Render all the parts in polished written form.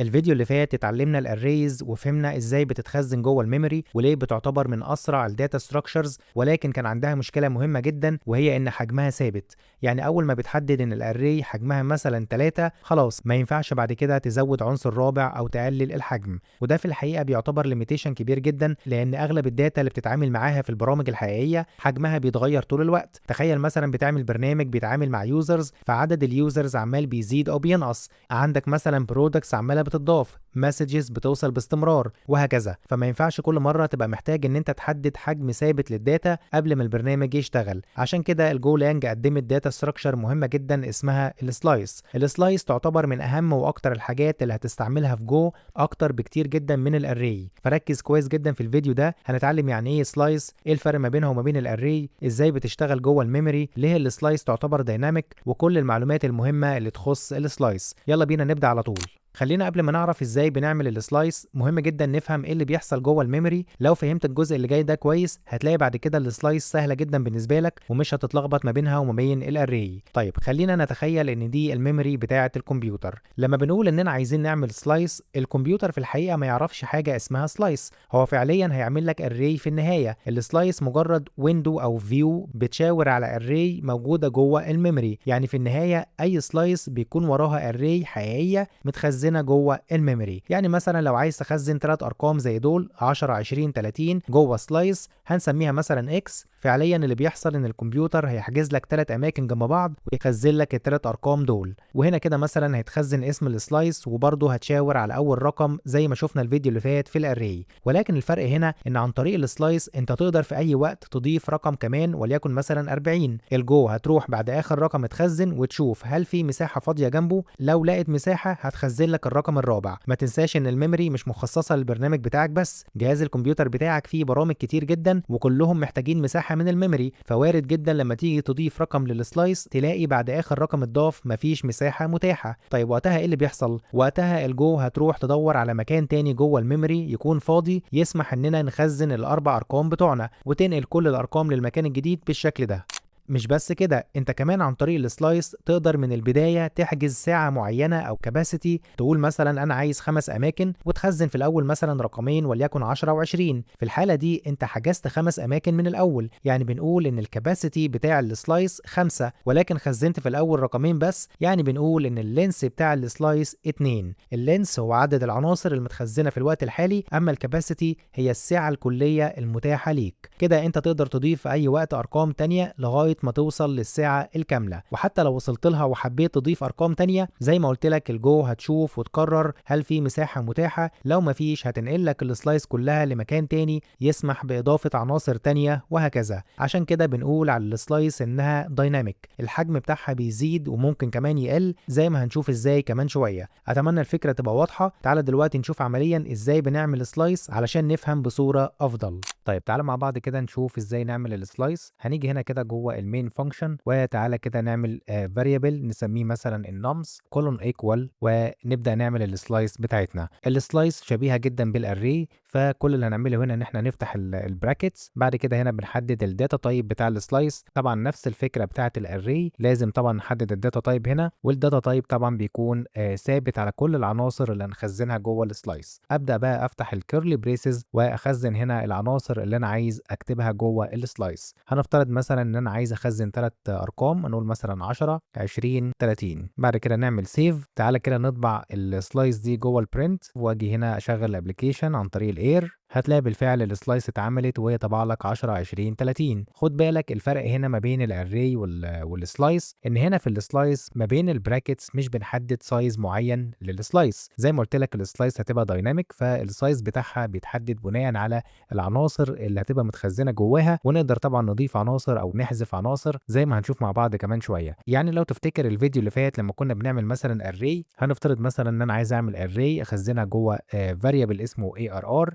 الفيديو اللي فات اتعلمنا الاريز وفهمنا ازاي بتتخزن جوه الميموري وليه بتعتبر من اسرع الداتا ستراكشرز، ولكن كان عندها مشكله مهمه جدا وهي ان حجمها ثابت. يعني اول ما بتحدد ان الاري حجمها مثلا 3 خلاص ما ينفعش بعد كده تزود عنصر رابع او تقلل الحجم، وده في الحقيقه بيعتبر ليميتيشن كبير جدا لان اغلب الداتا اللي بتتعامل معاها في البرامج الحقيقيه حجمها بيتغير طول الوقت. تخيل مثلا بتعمل برنامج بيتعامل مع يوزرز، فعدد اليوزرز عمال بيزيد او بينقص، عندك مثلا برودكتس عماله بتضاف، مسجز بتوصل باستمرار، وهكذا. فما ينفعش كل مره تبقى محتاج ان انت تحدد حجم ثابت للداتا قبل ما البرنامج يشتغل. عشان كده الجولانج قدمت داتا ستراكشر مهمه جدا اسمها السلايس. السلايس تعتبر من اهم واكتر الحاجات اللي هتستعملها في جو، اكتر بكتير جدا من الاري. فركز كويس جدا في الفيديو ده، هنتعلم يعني ايه سلايس، ايه الفرق ما بينها وما بين الاري، ازاي بتشتغل جوه الميموري، ليه السلايس تعتبر دايناميك، وكل المعلومات المهمه اللي تخص السلايس. يلا بينا نبدا على طول. خلينا قبل ما نعرف ازاي بنعمل السلايس مهم جدا نفهم ايه اللي بيحصل جوه الميموري. لو فهمت الجزء اللي جاي ده كويس هتلاقي بعد كده السلايس سهله جدا بالنسبه لك ومش هتتلخبط ما بينها وما بين الاري. طيب خلينا نتخيل ان دي الميموري بتاعه الكمبيوتر. لما بنقول اننا عايزين نعمل سلايس، الكمبيوتر في الحقيقه ما يعرفش حاجه اسمها سلايس، هو فعليا هيعمل لك اري في النهايه. السلايس مجرد ويندو او فيو بتشاور على اري موجوده جوه الميموري، يعني في النهايه اي سلايس بيكون وراها اري حقيقيه متخزنه جوه الميموري. يعني مثلا لو عايز تخزن 3 ارقام زي دول 10 20 30 جوه سلايس هنسميها مثلا اكس. فعليا اللي بيحصل ان الكمبيوتر هيحجز لك 3 اماكن جنب بعض ويخزن لك الثلاث ارقام دول، وهنا كده مثلا هيتخزن اسم السلايس وبرضه هتشاور على اول رقم زي ما شفنا الفيديو اللي فات في الاري. ولكن الفرق هنا ان عن طريق السلايس انت تقدر في اي وقت تضيف رقم كمان وليكن مثلا 40. الجو هتروح بعد اخر رقم اتخزن وتشوف هل في مساحه فاضيه جنبه، لو لقيت مساحه هتخزن لك الرقم الرابع. ما تنساش ان الميموري مش مخصصه للبرنامج بتاعك بس، جهاز الكمبيوتر بتاعك فيه برامج كتير جدا وكلهم محتاجين مساحه من الميموري، فوارد جدا لما تيجي تضيف رقم للسلايس تلاقي بعد اخر رقم اتضاف مفيش مساحه متاحه. طيب وقتها ايه اللي بيحصل؟ وقتها الجو هتروح تدور على مكان تاني جوه الميموري يكون فاضي يسمح اننا نخزن الاربع ارقام بتوعنا، وتنقل كل الارقام للمكان الجديد بالشكل ده. مش بس كده، انت كمان عن طريق السلايس تقدر من البداية تحجز ساعة معينة او كباسيتي، تقول مثلا انا عايز 5 اماكن وتخزن في الاول مثلا رقمين وليكن 10 و20. في الحالة دي انت حجزت 5 اماكن من الاول، يعني بنقول ان الكباسيتي بتاع السلايس 5 ولكن خزنت في الاول رقمين بس، يعني بنقول ان اللينس بتاع السلايس 2. اللينس هو عدد العناصر المتخزنة في الوقت الحالي، اما الكباسيتي هي السعة الكلية المتاحة ليك. كده انت تقدر تضيف في اي وقت ارقام تانية لغاية ما توصل للساعة الكاملة، وحتى لو وصلت لها وحبيت تضيف ارقام تانية زي ما قلت لك الجو هتشوف وتقرر هل في مساحة متاحة، لو مفيش هتنقل لك السلايس كلها لمكان تاني يسمح بإضافة عناصر تانية وهكذا. عشان كده بنقول على السلايس انها دايناميك، الحجم بتاعها بيزيد وممكن كمان يقل زي ما هنشوف ازاي كمان شوية. اتمنى الفكرة تبقى واضحة. تعالى دلوقتي نشوف عمليا ازاي بنعمل سلايس علشان نفهم بصورة افضل. طيب تعالى مع بعض كده نشوف ازاي نعمل السلايس. هنيجي هنا كده جوه المين فانكشن وتعالى كده نعمل فاريبل نسميه مثلا النمس كولون ايكوال، ونبدا نعمل السلايس بتاعتنا. السلايس شبيهه جدا بالاري، فكل اللي هنعمله هنا ان احنا نفتح البراكتس، بعد كده هنا بنحدد الداتا تايب بتاع السلايس. طبعا نفس الفكره بتاعه الاري، لازم طبعا نحدد الداتا تايب هنا، والداتا تايب طبعا بيكون ثابت على كل العناصر اللي هنخزنها جوه السلايس. ابدا بقى افتح الكيرلي بريسز واخزن هنا العناصر اللي انا عايز اكتبها جوه السلايس. هنفترض مثلا ان انا عايز اخزن 3 ارقام، نقول مثلا 10 20 30. بعد كده نعمل سيف. تعالى كده نطبع السلايس دي جوه البرنت، واجي هنا اشغل الابلكيشن عن طريق الاير. هتلاقي بالفعل السلايس اتعملت وهي طبع لك 10 20 30. خد بالك الفرق هنا ما بين الاري والسلايس ان هنا في السلايس ما بين البراكتس مش بنحدد سايز معين للسلايس. زي ما قلت لك السلايس هتبقى دايناميك، فالسايز بتاعها بيتحدد بناء على العناصر اللي هتبقى متخزنه جواها، ونقدر طبعا نضيف عناصر او نحذف عناصر زي ما هنشوف مع بعض كمان شويه. يعني لو تفتكر الفيديو اللي فات لما كنا بنعمل مثلا اري، هنفترض مثلا ان انا عايز اعمل اري اخزنها جوه فاريبل اسمه ARR.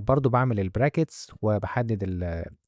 برضو بعمل البراكتس وبحدد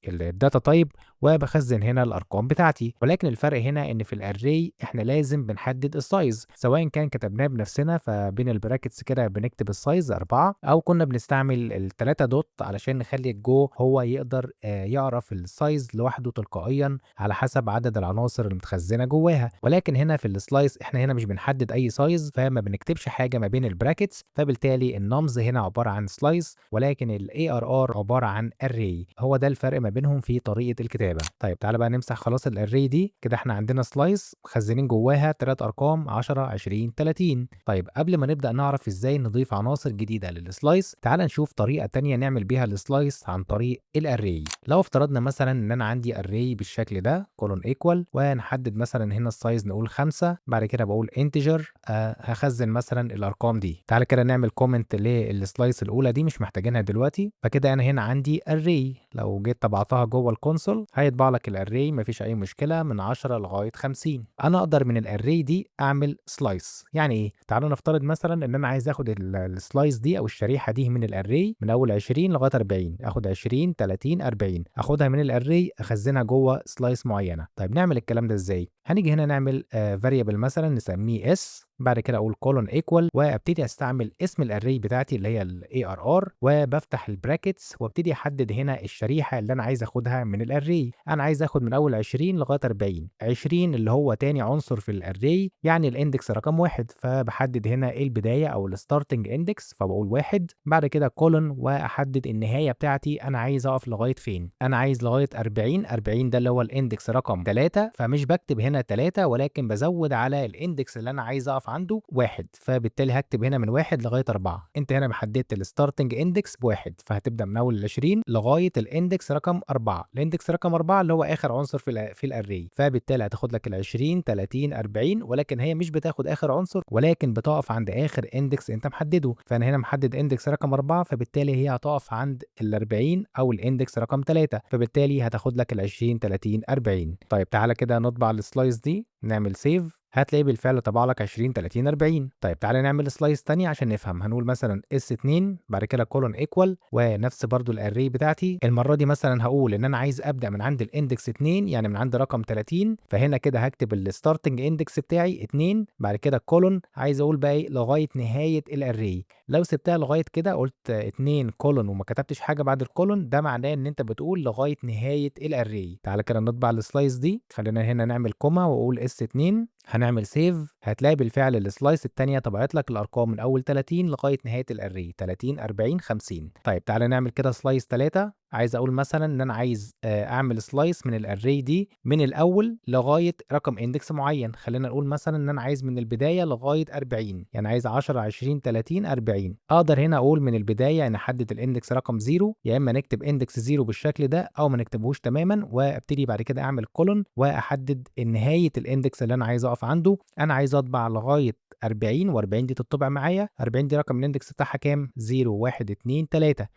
الداتا تايب وبخزن هنا الارقام بتاعتي. ولكن الفرق هنا ان في الاري احنا لازم بنحدد السايز، سواء كان كتبناه بنفسنا فبين البراكتس كده بنكتب السايز 4، او كنا بنستعمل التلاتة دوت علشان نخلي الجو هو يقدر يعرف السايز لوحده تلقائيا على حسب عدد العناصر المتخزنه جواها. ولكن هنا في السلايس احنا هنا مش بنحدد اي سايز، فما بنكتبش حاجه ما بين البراكتس، فبالتالي النمز هنا عباره عن سلايس، ولكن الاي ار ار عباره عن اري. هو ده الفرق ما بينهم في طريقه الكتابه. طيب تعالى بقى نمسح خلاص الاري دي كده. احنا عندنا سلايس مخزنين جواها 3 ارقام 10 20 30. طيب قبل ما نبدا نعرف ازاي نضيف عناصر جديده للسلايس، تعالى نشوف طريقه تانية نعمل بيها السلايس عن طريق الاري. لو افترضنا مثلا ان انا عندي اري بالشكل ده كولون ايكوال، ونحدد مثلا هنا السايز نقول 5، بعد كده بقول انتجر هخزن مثلا الارقام دي. تعالى كده نعمل كومنت للسلايس الاولى دي، مش محتاجينها دلوقتي. فكده انا هنا عندي اري، لو جيت طبعتها جوه الكونسول هيطبع لك الاري مفيش اي مشكله من 10 لغايه 50. انا اقدر من الاري دي اعمل سلايس. يعني ايه؟ تعالوا نفترض مثلا ان انا عايز اخد السلايس دي او الشريحه دي من الاري من اول 20 لغايه 40، اخد 20 30 40، اخدها من الاري اخزنها جوه سلايس معينه. طيب نعمل الكلام ده ازاي؟ هنيجي هنا نعمل فاريبل مثلا نسميه اس، بعد كده اقول كولون ايكوال، وابتدي استعمل اسم الاري بتاعتي اللي هي الاي ار ار، وبفتح البراكتس وابتدي احدد هنا الشريحه اللي انا عايز اخدها من الاري. انا عايز اخد من اول 20 لغايه 40. 20 اللي هو تاني عنصر في الاري، يعني الاندكس رقم 1، فبحدد هنا البدايه او الستارتنج اندكس، فبقول 1، بعد كده كولون، واحدد النهايه بتاعتي انا عايز اقف لغايه فين. انا عايز لغايه 40. 40 ده اللي هو الاندكس رقم 3، فمش بكتب هنا 3 ولكن بزود على الاندكس اللي انا عايز اقف عنده 1، فبالتالي هكتب هنا من 1 لغايه 4. انت هنا محددت الستارتنج اندكس ب1، فهتبدا من اول ال 20 لغايه الاندكس رقم 4. الاندكس رقم 4 اللي هو اخر عنصر في الاري، فبالتالي هتاخد لك ال 20 30 40، ولكن هي مش بتاخد اخر عنصر ولكن بتقف عند اخر اندكس انت محدده. فانا هنا محدد اندكس رقم 4، فبالتالي هي هتقف عند ال 40 او الاندكس رقم 3، فبالتالي هتاخد لك ال 20 30 40. طيب تعالى كده نطبع السلايس دي، نعمل سيف، هتلاقي بالفعل طبع لك 20 30 40. طيب تعالى نعمل سلايس تانية عشان نفهم. هنقول مثلا اس 2 بعد كده كولون ايكوال، ونفس برضو الاري بتاعتي. المره دي مثلا هقول ان انا عايز ابدا من عند الاندكس 2، يعني من عند رقم 30، فهنا كده هكتب الستارتنج اندكس بتاعي 2، بعد كده كولون، عايز اقول بقى ايه لغايه نهايه الاري. لو سبتها لغايه كده قلت 2 كولون وما كتبتش حاجه بعد الكولون، ده معناه ان انت بتقول لغايه نهايه الاري. تعالى كده نطبع السلايس دي، خلينا هنا نعمل كوما واقول اس 2، هنعمل سيف، هتلاقي بالفعل السلايس التانية طبعت لك الارقام من اول 30 لغايه نهايه الاري 30 40 50. طيب تعالى نعمل كده سلايس 3. عايز اقول مثلا ان انا عايز اعمل سلايس من الاري دي من الاول لغايه رقم اندكس معين. خلينا نقول مثلا ان انا عايز من البدايه لغايه 40، يعني عايز 10 20 30 40. اقدر هنا اقول من البدايه ان احدد الاندكس رقم 0، يا اما نكتب اندكس 0 بالشكل ده او ما نكتبهوش تماما، وابتدي بعد كده اعمل كولون واحدد نهايه الاندكس اللي انا عايز اقف عنده. انا عايز اطبع لغايه 40، و40 دي تطبع معايا. 40 دي رقم الاندكس بتاعها كام؟ 0 1 2 3.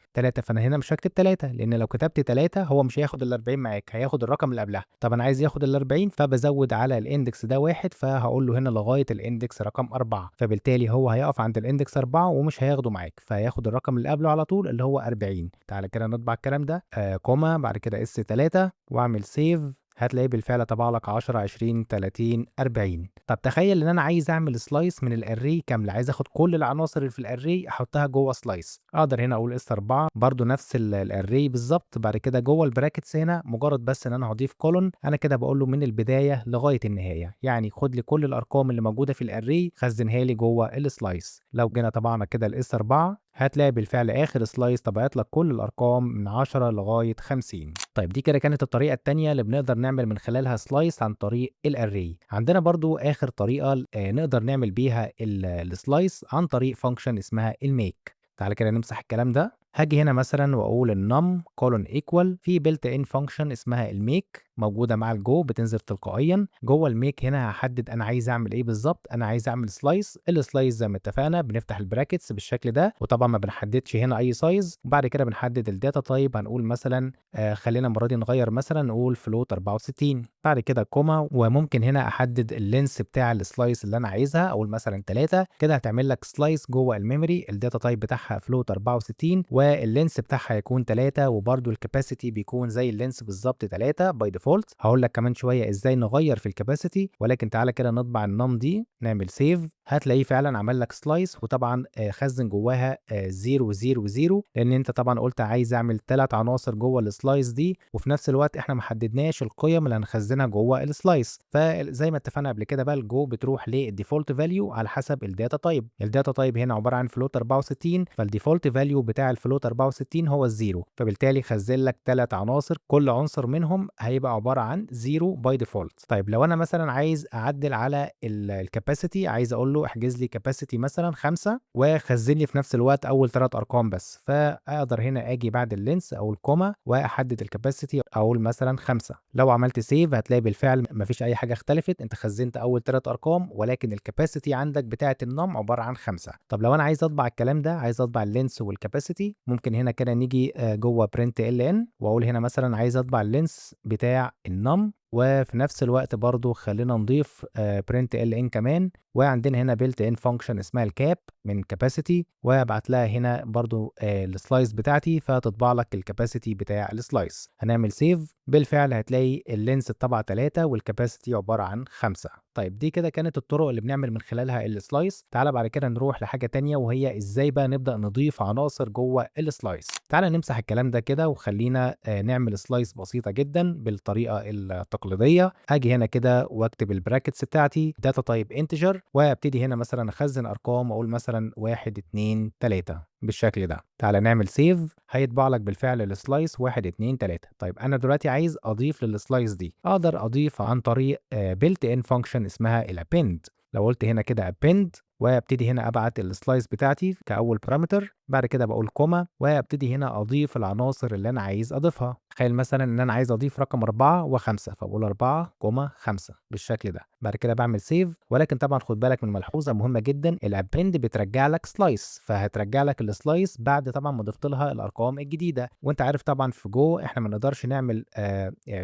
فانا هنا مش هكتب 3، لان لو كتبت 3 هو مش هياخد ال 40 معاك، هياخد الرقم اللي قبلها. طب انا عايز ياخد ال 40، فبزود على الاندكس ده 1، فهقول له هنا لغايه الاندكس رقم 4، فبالتالي هو هيقف عند الاندكس 4 ومش هياخده معاك، فهياخد الرقم اللي قبله على طول اللي هو 40. تعالى كده نطبع الكلام ده كوما، بعد كده اس 3 واعمل سيف، هتلاقيه بالفعل طبع لك 10 20 30 40. طب تخيل ان انا عايز اعمل سلايس من الاري كامله، عايز اخد كل العناصر اللي في الاري احطها جوه سلايس. اقدر هنا اقول اس 4 برضو نفس الاري بالظبط، بعد كده جوه البراكتس هنا مجرد بس ان انا هضيف كولون، انا كده بقول له من البدايه لغايه النهايه، يعني خد لي كل الارقام اللي موجوده في الاري خزنها لي جوه السلايس. لو جينا طبعنا كده الاس 4 هتلاقي بالفعل اخر سلايس طبعت لك كل الارقام من 10 لغايه 50. طيب دي كده كانت الطريقه الثانيه اللي بنقدر نعمل من خلالها سلايس عن طريق الاري. عندنا برضو اخر طريقه نقدر نعمل بيها السلايس عن طريق فانكشن اسمها الميك. تعالى كده نمسح الكلام ده. هاجي هنا مثلا واقول النم كولون ايكوال، في بيلت ان فانكشن اسمها الميك، موجودة مع الجو بتنزل تلقائيا. جوه الميك هنا هحدد انا عايز اعمل ايه بالظبط. انا عايز اعمل سلايس. السلايس زي ما اتفقنا بنفتح البراكتس بالشكل ده، وطبعا ما بنحددش هنا اي سايز. وبعد كده بنحدد الداتا تايب، هنقول مثلا خلينا المره دي نغير مثلا نقول فلوت 64. بعد كده كوما، وممكن هنا احدد اللينس بتاع السلايس اللي انا عايزها، اقول مثلا 3. كده هتعمل لك سلايس جوه الميموري، الداتا تايب بتاعها فلوت 64 واللينس بتاعها يكون 3، وبرده الكاباسيتي بيكون زي اللينس بالظبط 3 باي ديفولت. هقول لك كمان شويه ازاي نغير في الكاباسيتي، ولكن تعالى كده نطبع النم دي، نعمل سيف، هتلاقيه فعلا عمل لك سلايس. وطبعا خزن جواها 0 0 0، لان انت طبعا قلت عايز اعمل 3 عناصر جوه السلايس دي، وفي نفس الوقت احنا ما حددناش القيم اللي هنخزنها جوه السلايس. فزي ما اتفقنا قبل كده بقى، الجو بتروح للديفولت فاليو على حسب الداتا تايب. الداتا تايب هنا عباره عن فلوت 64، فالديفولت فاليو بتاع الفلوت 64 هو الزيرو، فبالتالي خزن لك 3 عناصر، كل عنصر منهم هيبقى عباره عن 0 باي ديفولت. طيب لو انا مثلا عايز اعدل على الكاباسيتي، عايز اقول له احجز لي كاباسيتي مثلا 5 وخزن لي في نفس الوقت اول 3 ارقام بس، فاقدر هنا اجي بعد اللينس او الكوما واحدد الكاباسيتي، اقول مثلا 5. لو عملت سيف هتلاقي بالفعل مفيش اي حاجه اختلفت، انت خزنت اول 3 ارقام ولكن الكاباسيتي عندك بتاعه النم عباره عن 5. طب لو انا عايز اطبع الكلام ده، عايز اطبع اللينس والكاباسيتي، ممكن هنا كده نيجي جوه برنت ال ان واقول هنا مثلا عايز اطبع اللينس بتاع النم، وفي نفس الوقت برضو خلينا نضيف برنت ال ان كمان، وعندنا هنا بيلت ان فانكشن اسمها الكاب من كاباسيتي، وابعت لها هنا برضو السلايس بتاعتي فتطبع لك الكاباسيتي بتاع السلايس. هنعمل سيف، بالفعل هتلاقي اللينس اتطبع 3 والكاباسيتي عباره عن 5. طيب دي كده كانت الطرق اللي بنعمل من خلالها السلايس. تعالى بعد كده نروح لحاجه تانية، وهي ازاي بقى نبدا نضيف عناصر جوه السلايس. تعالى نمسح الكلام ده كده وخلينا نعمل سلايس بسيطه جدا بالطريقه التقليديه. اجي هنا كده واكتب البراكتس بتاعتي داتا تايب انتجر، وابتدي هنا مثلا اخزن ارقام، اقول مثلا 1 2 3 بالشكل ده. تعالى نعمل سيف، هيطبع لك بالفعل السلايس 1 2 3. طيب انا دلوقتي عايز اضيف للسلايس دي، اقدر اضيف عن طريق بيلت ان فانكشن اسمها الابند. لو قلت هنا كده ابند وابتدي هنا ابعت السلايس بتاعتي كاول بارامتر، بعد كده بقول كوما وابتدي هنا اضيف العناصر اللي انا عايز اضيفها. تخيل مثلا ان انا عايز اضيف رقم 4 و5، فبقول 4 كوما 5 بالشكل ده. بعد كده بعمل سيف، ولكن طبعا خد بالك من ملحوظه مهمه جدا، الابند بترجع لك سلايس، فهترجع لك السلايس بعد طبعا ما ضفت لها الارقام الجديده. وانت عارف طبعا في جو احنا ما نقدرش نعمل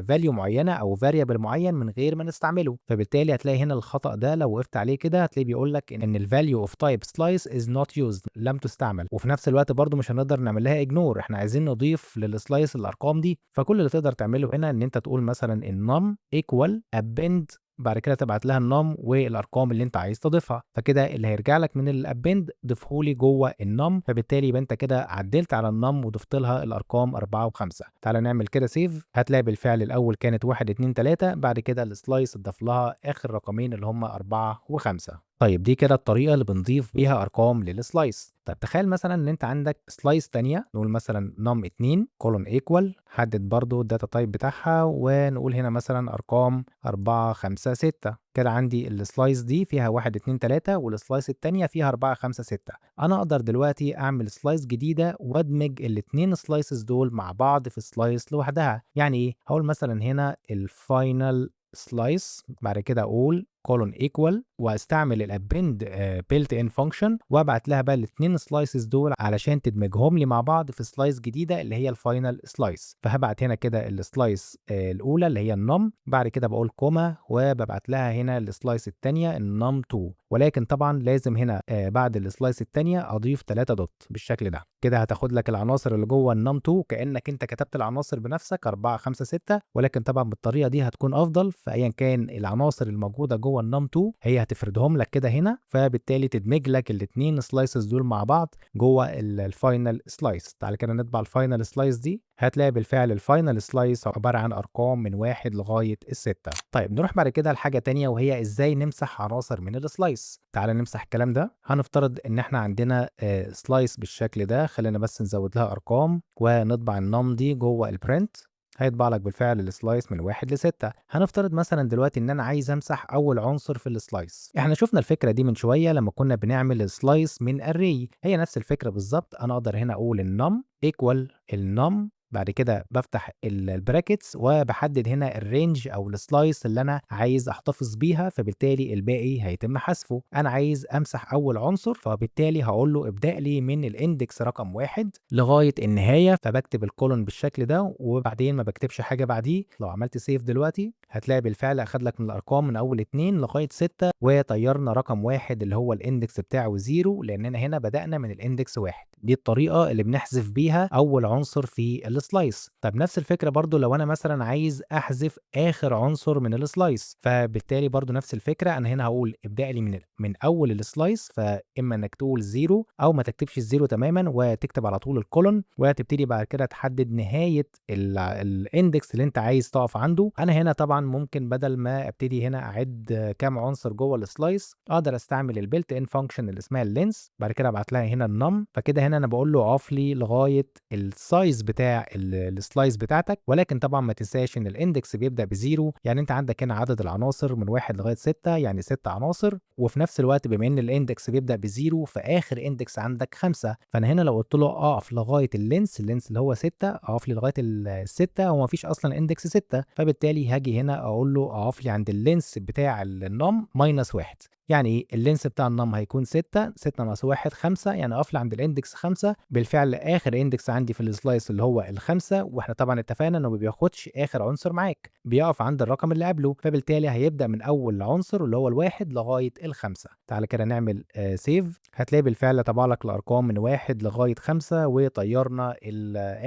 فاليو معينه او فاريبل معين من غير ما نستعمله، فبالتالي هتلاقي هنا الخطا ده لو وقفت عليه كده هتلاقيه بيقول لك ان الفاليو اوف تايب سلايس از نوت يوزد، لم تستعمل. وفي نفس الوقت برضو مش هنقدر نعمل لها اجنور، احنا عايزين نضيف للسلايس الارقام دي. فكل اللي تقدر تعمله هنا ان انت تقول مثلا النم ايكوال ابند، بعد كده تبعت لها النم والارقام اللي انت عايز تضيفها، فكده اللي هيرجع لك من الابند ضيفه لي جوه النم، فبالتالي يبقى انت كده عدلت على النم وضفت لها الارقام 4 و5. تعالى نعمل كده سيف، هتلاقي بالفعل الاول كانت 1 2 3، بعد كده السلايس اتضاف لها اخر رقمين اللي هم 4 و5. طيب دي كده الطريقه اللي بنضيف بيها ارقام للسلايس. طب تخيل مثلا ان انت عندك سلايس تانية، نقول مثلا num 2 كولون ايكوال، حدد برضو الداتا تايب بتاعها ونقول هنا مثلا ارقام 4 5 6. كده عندي السلايس دي فيها 1 2 3 والسلايس التانية فيها 4 5 6. انا اقدر دلوقتي اعمل سلايس جديده وادمج الاثنين سلايسز دول مع بعض في سلايس لوحدها. يعني ايه؟ هقول مثلا هنا الفاينل سلايس، بعد كده اقول كولون ايكوال واستعمل الابند بيلت ان فانكشن وابعت لها بقى الاثنين سلايسز دول علشان تدمجهم لي مع بعض في سلايس جديده اللي هي الفاينل سلايس. فهبعت هنا كده السلايس الاولى اللي هي النم، بعد كده بقول كوما وببعت لها هنا السلايس الثانيه النم 2، ولكن طبعا لازم هنا بعد السلايس الثانيه اضيف 3 دوت بالشكل ده. كده هتاخد لك العناصر اللي جوه النم 2 كانك انت كتبت العناصر بنفسك 4 5 6، ولكن طبعا بالطريقه دي هتكون افضل، فايا كان العناصر الموجوده جوه النم 2 هي هتفردهم لك كده هنا، فبالتالي تدمج لك الاثنين سلايسز دول مع بعض جوه الفاينل سلايس. تعال كده نطبع الفاينل سلايس دي، هتلاقي بالفعل الفاينل سلايس عباره عن ارقام من 1 لغايه 6. طيب نروح بعد كده لحاجه تانية، وهي ازاي نمسح عناصر من السلايس. تعال نمسح الكلام ده. هنفترض ان احنا عندنا سلايس بالشكل ده، خلينا بس نزود لها ارقام ونطبع النم دي جوه البرنت، هيطبع لك بالفعل السلايس من 1 ل6. هنفترض مثلا دلوقتي ان انا عايز امسح اول عنصر في السلايس. احنا شفنا الفكره دي من شويه لما كنا بنعمل سلايس من اري، هي نفس الفكره بالظبط. انا اقدر هنا اقول النم ايكوال النم بعد كده بافتح البراكتس وبحدد هنا الرينج او السلايس اللي انا عايز احتفظ بيها، فبالتالي الباقي هيتم حذفه. انا عايز امسح اول عنصر، فبالتالي هقول له ابدأ لي من الاندكس رقم 1 لغاية النهاية، فبكتب الكولون بالشكل ده وبعدين ما بكتبش حاجة بعديه. لو عملت سيف دلوقتي هتلاقي بالفعل اخد لك من الارقام من اول 2 لغاية 6، وطيرنا رقم 1 اللي هو الاندكس بتاعه 0 لاننا هنا بدأنا من الاندكس 1. دي الطريقة اللي بنحذف بيها اول عنصر في السلايس. طب نفس الفكرة برضو لو انا مثلا عايز احذف اخر عنصر من السلايس، فبالتالي برضو نفس الفكرة، انا هنا هقول ابدأ لي من اول السلايس، فاما انك تقول 0 او ما تكتبش الزيرو تماما وتكتب على طول الكولون، وتبتدي بعد كده تحدد نهاية الاندكس اللي انت عايز تقف عنده. انا هنا طبعا ممكن بدل ما ابتدي هنا اعد كام عنصر جوه السلايس، اقدر استعمل البيلت ان فانكشن اللي اسمها اللينس، بعد كده ابعت لها هنا النم، فكده هنا انا بقول له اقف لي لغايه السايز بتاع السلايس بتاعتك. ولكن طبعا ما تنساش ان الاندكس بيبدا بزيرو، يعني انت عندك هنا عدد العناصر من 1 لغايه 6، يعني 6 عناصر، وفي نفس الوقت بما ان الاندكس بيبدا بزيرو فاخر اندكس عندك 5. فانا هنا لو قلت له اقف لغايه اللينس اللي هو 6، اقف لي لغايه ال6، هو مفيش اصلا اندكس 6، فبالتالي هاجي هنا اقول له اقف لي عند اللينس بتاع النم ماينس 1. يعني ايه اللينس بتاع النم؟ هيكون 6، 6 ناقص 1 5، يعني اقف لي عند الاندكس 5. بالفعل اخر اندكس عندي في السلايس اللي هو الخمسه، واحنا طبعا اتفقنا انه ما بياخدش اخر عنصر معاك، بيقف عند الرقم اللي قبله، فبالتالي هيبدا من اول عنصر اللي هو الواحد لغايه الخمسه. تعالى كده نعمل سيف، هتلاقي بالفعل طبع لك الارقام من 1 لغايه 5 وطيرنا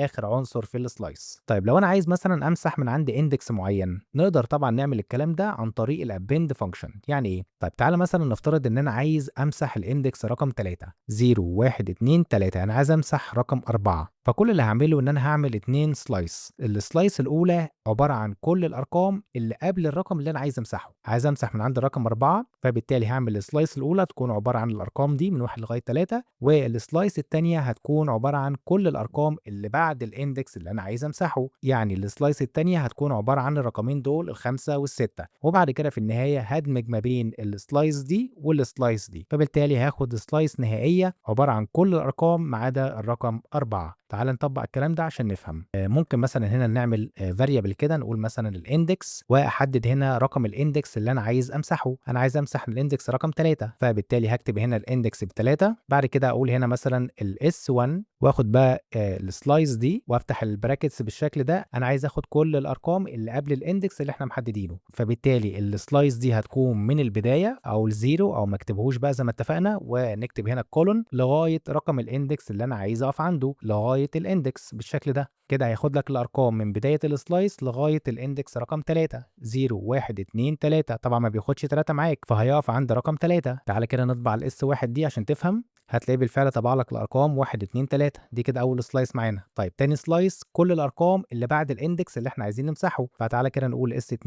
اخر عنصر في السلايس. طيب لو انا عايز مثلا امسح من عندي اندكس معين، نقدر طبعا نعمل الكلام ده عن طريق الابند فانكشن. يعني ايه؟ طيب تعالى مثلا نفترض ان انا عايز امسح الاندكس رقم 3، 0 1 2 3، انا عايز امسح رقم 4. فكل اللي هعمله ان انا هعمل 2 سلايس. السلايس الاولى عباره عن كل الارقام اللي قبل الرقم اللي انا عايز امسحه. عايز امسح من عند الرقم 4، فبالتالي هعمل السلايس الاولى تكون عباره عن الارقام دي من 1 لغايه 3، والسلايس الثانيه هتكون عباره عن كل الارقام اللي بعد الاندكس اللي انا عايز امسحه. يعني السلايس الثانيه هتكون عباره عن الرقمين دول الخمسه والسته، وبعد كده في النهايه هدمج ما بين السلايس دي والسلايس دي، فبالتالي هاخد سلايس نهائيه عباره عن كل الارقام ما عدا الرقم 4. تعال نطبق الكلام ده عشان نفهم. ممكن مثلا هنا نعمل فاريبل كده، نقول مثلا الاندكس، واحدد هنا رقم الاندكس اللي انا عايز امسحه. انا عايز امسح الاندكس رقم 3، فبالتالي هكتب هنا الاندكس ب3. بعد كده اقول هنا مثلا الاس 1، واخد بقى السلايس دي وافتح البراكتس بالشكل ده. انا عايز اخد كل الارقام اللي قبل الاندكس اللي احنا محددينه، فبالتالي السلايس دي هتكون من البدايه او الزيرو، او ما اكتبهوش بقى زي ما اتفقنا، ونكتب هنا الكولون لغايه رقم الاندكس اللي انا عايز اقف عنده لغايه الاندكس بالشكل ده. كده هياخد لك الارقام من بدايه السلايس لغايه الاندكس رقم 3، 0 1 2 3. طبعا ما بياخدش 3 معاك، فهيقف عند رقم 3. تعالى كده نطبع الاس 1 دي عشان تفهم. هتلاقي بالفعل طبع لك الارقام 1 2 3. دي كده اول سلايس معانا. طيب تاني سلايس كل الارقام اللي بعد الاندكس اللي احنا عايزين نمسحه، فتعالى كده نقول اس 2،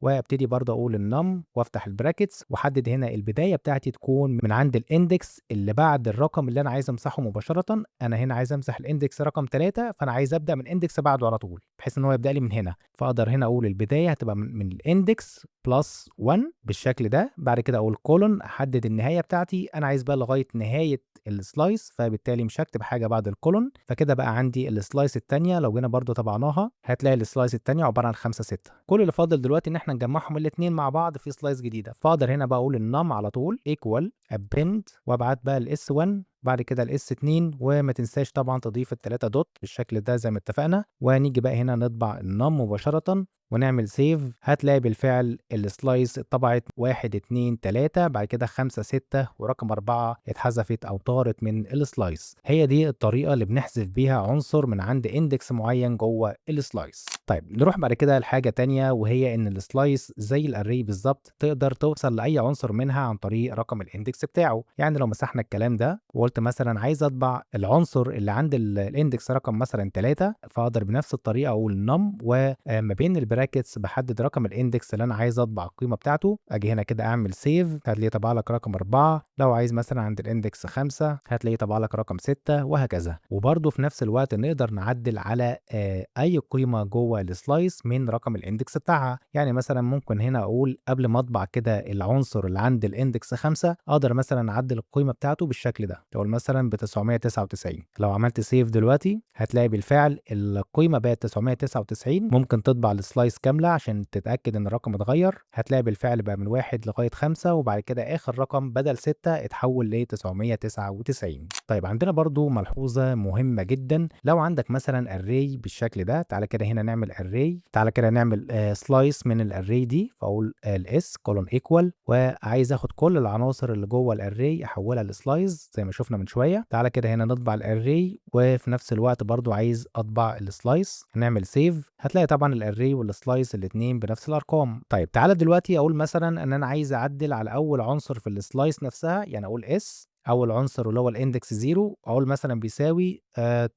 وابتدي برضه اقول النم وافتح البراكتس، واحدد هنا البدايه بتاعتي تكون من عند الاندكس اللي بعد الرقم اللي انا عايز امسحه مباشره. انا هنا عايز امسح الاندكس رقم 3، فانا عايز ابدا من اندكس بعده على طول بحيث ان هو يبدا لي من هنا. فاقدر هنا اقول البدايه هتبقى من الاندكس بلس 1 بالشكل ده. بعد كده اقول كولون، احدد النهايه بتاعتي، انا عايز بقى لغايه نهايه السلايس، فبالتالي مش هكتب حاجه بعد الكولون. فكده بقى عندي السلايس الثانيه، لو جينا برضو طبعناها هتلاقي السلايس الثانيه عباره عن 5 6. كل اللي فاضل دلوقتي ان احنا نجمعهم الاثنين مع بعض في سلايس جديده. فاقدر هنا بقى اقول النم على طول ايكوال ابند، وابعت بقى الاس 1، بعد كده الاس 2، وما تنساش طبعا تضيف الثلاثه دوت بالشكل ده زي ما اتفقنا. ونيجي بقى هنا نطبع النم مباشره ونعمل سيف. هتلاقي بالفعل السلايس اتطبعت 1 2 3، بعد كده 5 6، ورقم 4 اتحذفت او طارت من السلايس. هي دي الطريقه اللي بنحذف بيها عنصر من عند اندكس معين جوه السلايس. طيب نروح بعد كده لحاجه تانية، وهي ان السلايس زي الاري بالظبط، تقدر توصل لاي عنصر منها عن طريق رقم الاندكس بتاعه. يعني لو مسحنا الكلام ده وقلت مثلا عايز اطبع العنصر اللي عند الاندكس رقم مثلا 3، فاقدر بنفس الطريقه اقول نم، وما بين البراكتس بحدد رقم الاندكس اللي انا عايز اطبع القيمه بتاعته. اجي هنا كده اعمل سيف، هتلاقيه طبع لك رقم 4. لو عايز مثلا عند الاندكس 5 هتلاقيه طبع لك رقم 6، وهكذا. وبرده في نفس الوقت نقدر نعدل على اي قيمه جوه السلايس من رقم الاندكس بتاعها. يعني مثلا ممكن هنا اقول قبل ما اطبع كده العنصر اللي عند الاندكس 5، اقدر مثلا اعدل القيمه بتاعته بالشكل ده. اقول مثلا ب 999. لو عملت سيف دلوقتي هتلاقي بالفعل القيمه بقت 999. ممكن تطبع السلايس كامله عشان تتاكد ان الرقم اتغير، هتلاقي بالفعل بقى من 1 لغايه 5، وبعد كده اخر رقم بدل 6 اتحول ل 999. طيب عندنا برضو ملحوظه مهمه جدا، لو عندك مثلا اري بالشكل ده، تعالى كده هنا نعمل اري، تعالى كده نعمل سلايس من الاري دي، فاقول الاس كولون ايكوال، وعايز اخد كل العناصر اللي جوه الاري احولها لسلايس زي ما شفنا من شويه. تعالى كده هنا نطبع الاري، وفي نفس الوقت برضو عايز اطبع السلايس، هنعمل سيف، هتلاقي طبعا الاري والسلايس الاثنين بنفس الارقام. طيب تعالى دلوقتي اقول مثلا ان انا عايز اعدل على اول عنصر في السلايس نفسها، يعني اقول اس اول عنصر اللي هو الاندكس 0، اقول مثلا بيساوي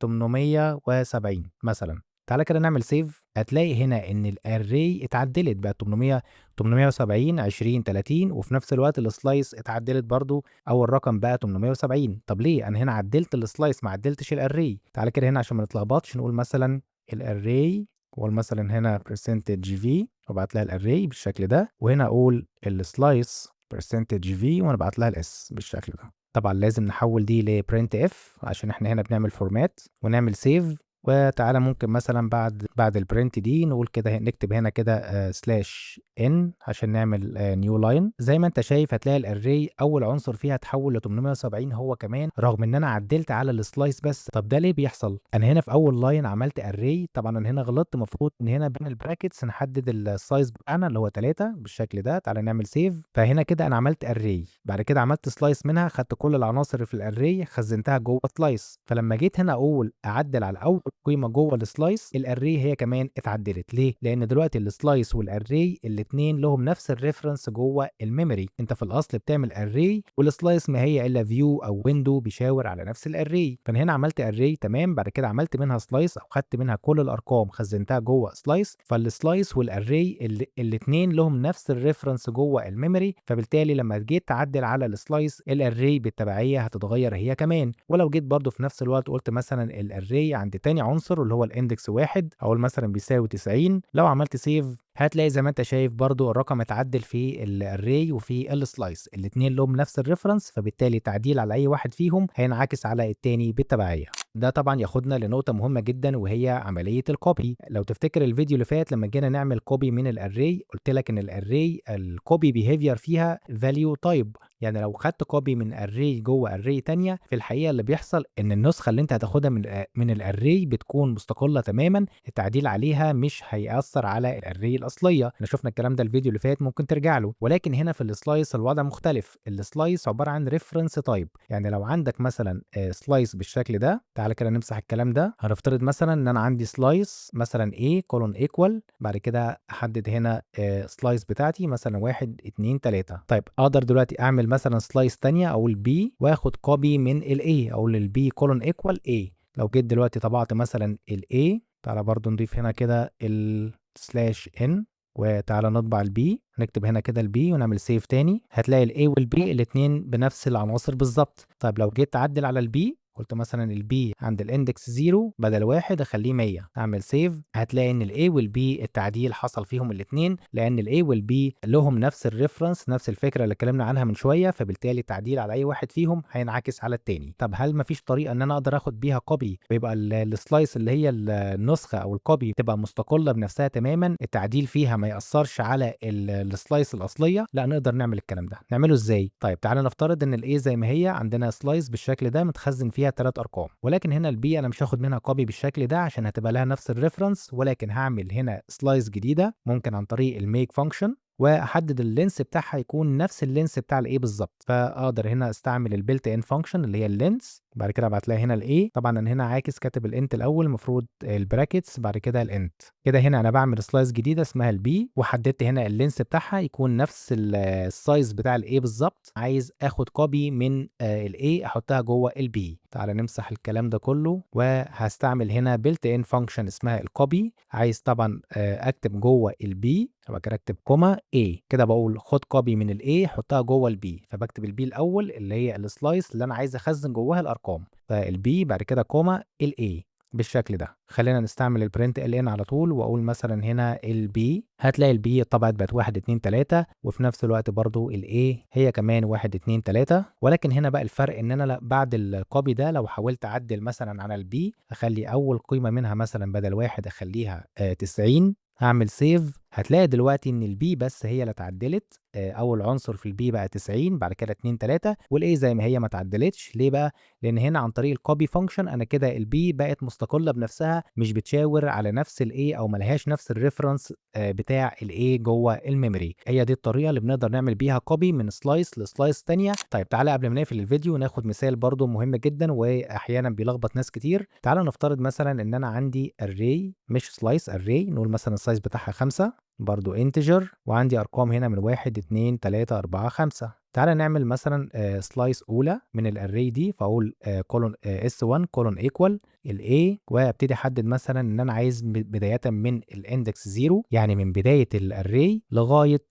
870 مثلا. تعالى كده نعمل سيف، هتلاقي هنا ان الاري اتعدلت بقى 800 870 20 30، وفي نفس الوقت السلايس اتعدلت برضو، اول رقم بقى 870. طب ليه انا هنا عدلت السلايس ما عدلتش الاري؟ تعالى كده هنا عشان ما نتلخبطش نقول مثلا الاري، واقول مثلا هنا percentage v وابعت لها الاري بالشكل ده، وهنا اقول السلايس percentage v وانا بعت لها الاس بالشكل ده. طبعا لازم نحول دي لبرنت اف عشان احنا هنا بنعمل فورمات، ونعمل سيف. وتعالى ممكن مثلا بعد البرنت دي نقول كده، نكتب هنا كده سلاش ان عشان نعمل نيو لاين. زي ما انت شايف هتلاقي الاري اول عنصر فيها اتحول ل 870 هو كمان، رغم ان انا عدلت على السلايس بس. طب ده ليه بيحصل؟ انا هنا في اول لاين عملت اري، طبعا انا هنا غلطت، المفروض ان هنا بين البراكتس نحدد السايز بتاعنا اللي هو 3 بالشكل ده. تعالى نعمل سيف، فهنا كده انا عملت اري، بعد كده عملت سلايس منها، خدت كل العناصر اللي في الاري خزنتها جوه سلايس، فلما جيت هنا اقول اعدل على اول قيمه جوه السلايس، الاري هي كمان اتعدلت. ليه؟ لان دلوقتي السلايس والاري الاثنين لهم نفس الريفرنس جوه الميموري. انت في الاصل بتعمل اري، والسلايس ما هي الا فيو او ويندو بيشاور على نفس الاري، فانا هنا عملت اري تمام، بعد كده عملت منها سلايس او خدت منها كل الارقام خزنتها جوه سلايس، فالسلايس والاري الاثنين لهم نفس الريفرنس جوه الميموري، فبالتالي لما جيت تعدل على السلايس الاري بالتبعيه هتتغير هي كمان. ولو جيت برضو في نفس الوقت قلت مثلا الاري عند تاني عنصر اللي هو الاندكس 1 اقول مثلا بيساوي 90، لو عملت سيف هتلاقي زي ما انت شايف برضو الرقم اتعدل في الاري وفي السلايس، الاثنين لهم نفس الريفرنس، فبالتالي تعديل على اي واحد فيهم هينعكس على التاني بالتبعيه. ده طبعا ياخدنا لنقطة مهمة جدا، وهي عملية الكوبي. لو تفتكر الفيديو اللي فات لما جينا نعمل كوبي من الاري، قلت لك ان الاري الكوبي بيهيفير فيها فاليو تايب، يعني لو خدت كوبي من اري جوه اري تانية، في الحقيقة اللي بيحصل ان النسخة اللي انت هتاخدها من الاري بتكون مستقلة تماما، التعديل عليها مش هيأثر على الاري الاصلية. احنا شفنا الكلام ده الفيديو اللي فات، ممكن ترجع له. ولكن هنا في السلايس الوضع مختلف، السلايس عبارة عن ريفرنس تايب، يعني لو عندك مثلا سلايس بالشكل ده، تعالى كده نمسح الكلام ده، هنفترض مثلا ان انا عندي سلايس مثلا A كولون ايكوال، بعد كده احدد هنا سلايس بتاعتي مثلا 1 2 3. طيب اقدر دلوقتي اعمل مثلا سلايس تانية او البي واخد كوبي من الاي، او البي كولون ايكوال A. لو جيت دلوقتي طبعت مثلا الاي، تعالى برضو نضيف هنا كده السلاش ان، وتعالى نطبع البي، نكتب هنا كده البي ونعمل سيف تاني، هتلاقي الاي والبي الاتنين بنفس العناصر بالظبط. طيب لو جيت تعدل على البي، قلت مثلا البي عند الاندكس 0 بدل 1 اخليه 100، اعمل سيف، هتلاقي ان الاي والبي التعديل حصل فيهم الاثنين، لان الاي والبي لهم نفس الريفرنس، نفس الفكره اللي اتكلمنا عنها من شويه، فبالتالي التعديل على اي واحد فيهم هينعكس على الثاني. طب هل مفيش طريقه ان انا اقدر اخد بيها كوبي ويبقى السلايس اللي هي النسخه او الكوبي تبقى مستقله بنفسها تماما، التعديل فيها ما ياثرش على السلايس الاصليه؟ لا، نقدر نعمل الكلام ده. نعمله ازاي؟ طيب تعالى نفترض ان الاي زي ما هي عندنا سلايس بالشكل ده متخزن فيها 3 ارقام، ولكن هنا البي انا مش هاخد منها كوبي بالشكل ده عشان هتبقى لها نفس الريفرنس، ولكن هعمل هنا سلايس جديده ممكن عن طريق الميك فانكشن، واحدد اللينس بتاعها يكون نفس اللينس بتاع الايه بالظبط، فاقدر هنا استعمل البيلت ان فانكشن اللي هي اللينس، بعد كده ابعت لها هنا الايه، طبعا انا هنا عاكس كاتب الانت الاول، المفروض البراكتس بعد كده الانت. كده هنا انا بعمل سلايس جديده اسمها البي، وحددت هنا اللينس بتاعها يكون نفس السايز بتاع الايه بالظبط، عايز اخد كوبي من الايه احطها جوه البي. تعالى نمسح الكلام ده كله، وهستعمل هنا بيلت ان فانكشن اسمها الكوبي، عايز طبعا اكتب جوه البي، يبقى كده اكتب كوما A، كده بقول خد كوبي من الاي حطها جوه البي، فبكتب البي الاول اللي هي السلايس اللي انا عايز اخزن جواها الارقام، فالبي بعد كده كوما الاي. بالشكل ده. خلينا نستعمل البرنت ال ان على طول واقول مثلا هنا البي، هتلاقي البي طبعت بقت 1 2 3، وفي نفس الوقت برضو الاي هي كمان 1 2 3. ولكن هنا بقى الفرق ان انا بعد الكوبي ده لو حاولت اعدل مثلا على البي، اخلي اول قيمه منها مثلا بدل واحد اخليها 90، هعمل سيف، هتلاقي دلوقتي ان البي بس هي اللي اتعدلت. اول عنصر في البي بقى 90، بعد كده 2 3، والاي زي ما هي ما اتعدلتش. ليه بقى؟ لان هنا عن طريق الكوبي فانكشن انا كده البي بقت مستقله بنفسها، مش بتشاور على نفس الاي او ملهاش نفس الريفرنس بتاع الاي جوه الميموري. هي دي الطريقه اللي بنقدر نعمل بيها كوبي من سلايس لسلايس ثانيه. طيب تعالى قبل ما نقفل الفيديو ناخد مثال برضو مهم جدا واحيانا بيلخبط ناس كتير. تعالى نفترض مثلا ان انا عندي اري مش سلايس، اري نقول مثلا السايز بتاعها 5 برضو انتجر، وعندي ارقام هنا من 1 2 3 4 5. تعالى نعمل مثلا سلايس اولى من الاري دي، فاقول كولون اس 1 كولون ايكوال الاي، وابتدي احدد مثلا ان انا عايز بدايه من الاندكس 0، يعني من بدايه الاري لغايه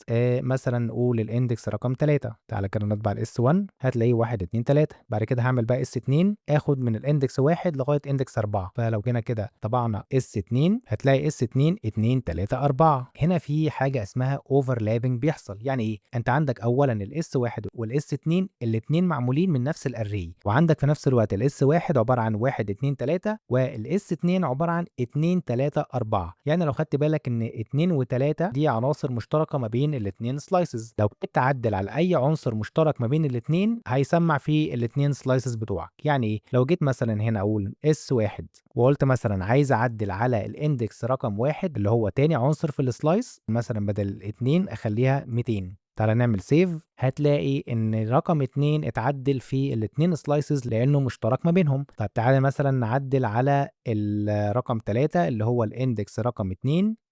مثلا نقول الاندكس رقم 3. تعالى كده نطبع الاس 1 هتلاقيه 1 2 3. بعد كده هعمل بقى اس 2 اخد من الاندكس 1 لغايه اندكس 4. فلو جينا كده طبعنا اس 2 هتلاقي اس 2 2 3 4. هنا في حاجه اسمها اوفرلابنج بيحصل. يعني ايه؟ انت عندك اولا الاس 1 والاس 2 الاثنين معمولين من نفس الاري، وعندك في نفس الوقت الاس 1 عباره عن 1 2 3 والاس 2 عباره عن 2 3 4. يعني لو خدت بالك ان 2 و3 دي عناصر مشتركه ما بين الاثنين سلايسز، لو جيت تعدل على اي عنصر مشترك ما بين الاثنين هيسمع في الاثنين سلايسز بتوعك. يعني ايه؟ لو جيت مثلا هنا اقول اس 1 وقلت مثلا عايز اعدل على الاندكس رقم 1 اللي هو تاني عنصر في السلايس، مثلا بدل 2 اخليها 200. تعالى نعمل سيف، هتلاقي ان رقم 2 اتعدل في الاتنين سلايسز لانه مشترك ما بينهم. طيب تعالى مثلا نعدل على الرقم 3 اللي هو الاندكس رقم 2،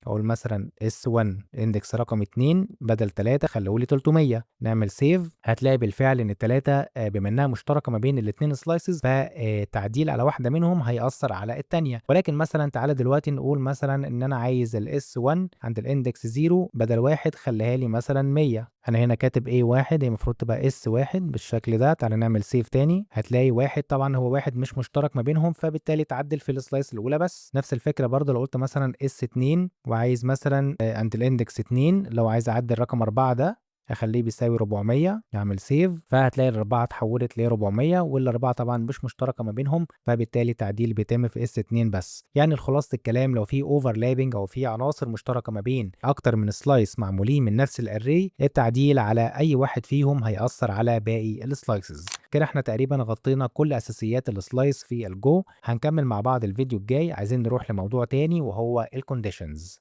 اقول مثلا S1 اندكس رقم 2 بدل 3 خليه لي 300. نعمل سيف، هتلاقي بالفعل ان الثلاثه بما انها مشتركه ما بين الاثنين سلايسز فتعديل على واحده منهم هيأثر على الثانيه. ولكن مثلا تعالى دلوقتي نقول مثلا ان انا عايز الاس 1 عند الاندكس 0 بدل 1 خليها لي مثلا 100. انا هنا كاتب ايه 1، هي المفروض تبقى اس 1 بالشكل ده. تعالى نعمل سيف تاني، هتلاقي واحد طبعا هو واحد مش مشترك ما بينهم، فبالتالي تعدل في السلايس الاولى بس. نفس الفكره برضه لو قلت مثلا اس 2 وعايز مثلا عند الاندكس 2 لو عايز اعدل رقم 4 ده اخليه بيساوي 400، اعمل سيف، فهتلاقي الاربعه اتحولت ل 400، والاربعه طبعا مش مشتركه ما بينهم، فبالتالي تعديل بيتم في اس 2 بس. يعني خلاصه الكلام لو في اوفرلابنج او في عناصر مشتركه ما بين اكتر من سلايس معمولين من نفس الاري، التعديل على اي واحد فيهم هيأثر على باقي السلايسز. كده احنا تقريبا غطينا كل اساسيات السلايس في الجو. هنكمل مع بعض الفيديو الجاي، عايزين نروح لموضوع تاني وهو الكونديشنز.